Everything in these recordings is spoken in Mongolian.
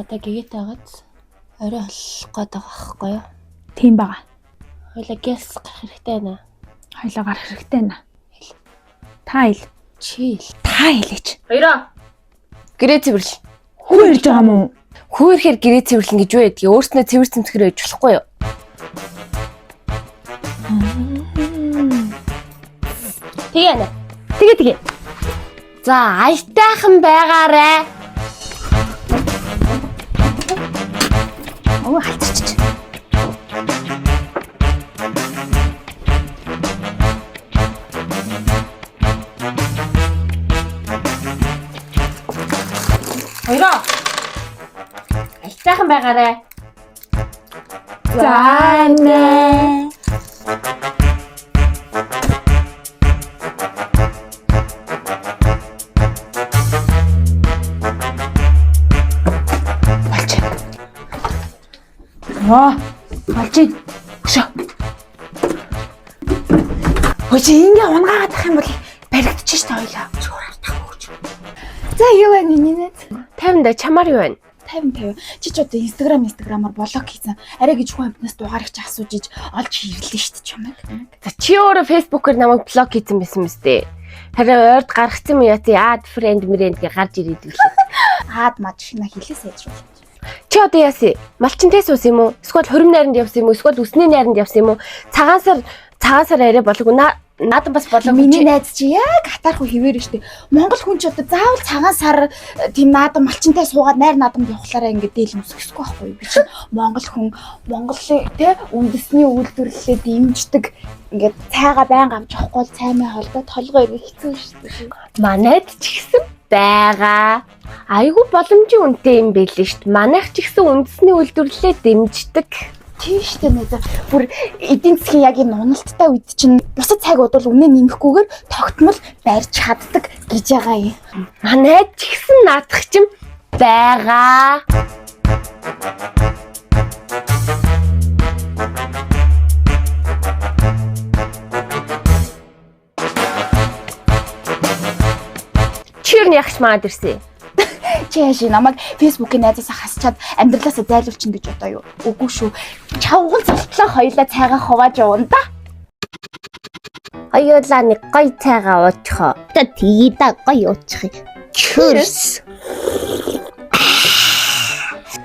надад гэгээд байгааз орой холлох гээд байгаа байхгүй юу? Тийм байгаа. Хойлоо гяс гарах хэрэгтэй байна. Хойлоо гарах хэрэгтэй байна. Та ил. Чи ил. Та илээч. Хоёроо. Гэрээ цэвэрлэл. Хүү ирж байгаа мó? Хүү ирэхээр гэрээ цэвэрлэн гэж юу ядгийг өөрснөө цэвэр цэмцгэр байж болохгүй юу? Тэгээ нэ. Тэгээ. За, аятайхан байгаарэ. Оо хальцчих. Хоёроо. Аятайхан байгаарэ. За нэ. Болчих. Өшөө. Хөөе ингээ унгаагаад ах юм бол баригдчих шүү дээ хоёлаа. Чуураар тавууч. За юу вэ нинэ? 50 да чамаар юу байна? 50. Чи ч одоо Instagram-аар блог хийсэн. Арай гэж хүн амтнаас дугаарч асууж иж олж ирлээ шүү дээ чамайг. За чи өөрөө Facebook-оор намайг блок хийсэн байсан мэт дээ. Харин ойрд гаргацсан юм яа тий add friend гэ гарч ирээд үлээ. Аад мад шинэ хэлээ сайжруулах. Чи одоо яасан? Малчинтай суус юм уу? Эсвэл хөрөм найранд явсан юм уу? Эсвэл үсний найранд явсан юм уу? Цагаан сар арай болов. Надад бас болов. Миний найз чи яг хатаарх хിവэр штэ. Монгол хүн ч одоо заавал цагаан сар тийм наадам малчинтай суугаад найр наадамд явхлаараа ингээд дийл өмсөхгүй байхгүй би чи монгол хүн Монголын тий үндэсний үйлдвэрлэлээ дэмждэг ингээд цайгаа байнга авч явахгүй бол цаймаа холдоо толгой ирэх хэцүү штэ. Манайд ч гэсэн байгаа. Айгу боломжийн үнэтэй юм байл шүү дээ. Манайх ч гэсэн үндэсний үйлдвэрлэлээ дэмждэг. Тийм шүү дээ нэ. Бүр эдийн засгийн яг энэ уналттай үед чинь бусад цайгууд бол үнэ нэмэхгүйгээр тогтмол барьж чаддаг гэж байгаа юм. Манайд ч гэсэн наадах ч юм байгаа. Чирний ягч маад ирсэн. Чи яаш намайг Facebook-ийн найзаасаа хасчаад амьдралаасаа зайлуулчихна гэж одоо юу? Үгүй шүү. Чавгал залтлаа хоёлаа цайгаа хувааж явна да. Хоёулаа нэг гоё цайгаа уучихо. Та тгий да гоё уучих. Cheers.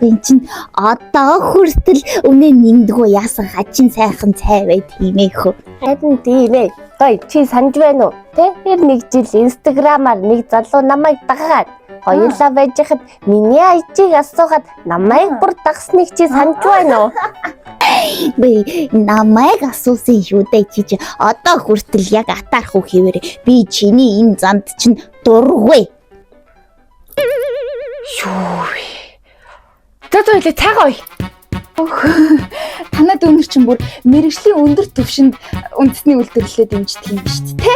Энд чинь одоо хүртэл өмнө нэгдгөө яасан хачин сайхан цай бай тийм ээ хөө. Харин тийм ээ. Гоё чи санаж байна уу? Тэ? Тэр нэг жил Instagram-аар нэг залуу намайг дагаад хоёулаа байж хад миний IG-г асуугаад намайг бүр дагсныг чи санаж байна уу? Би намайг асуусан юу дээ чи одоо хүртэл яг атаарх уу хэвээрээ би чиний энэ занд чинь дургүй. Юу вэ? Тэтэл цайгаа ой. Танад өнөр чинь бүр мэрэгжлийн өндөр түвшинд үндэсний үйлдвэрлэлээ дэмждэг юм биш үү те?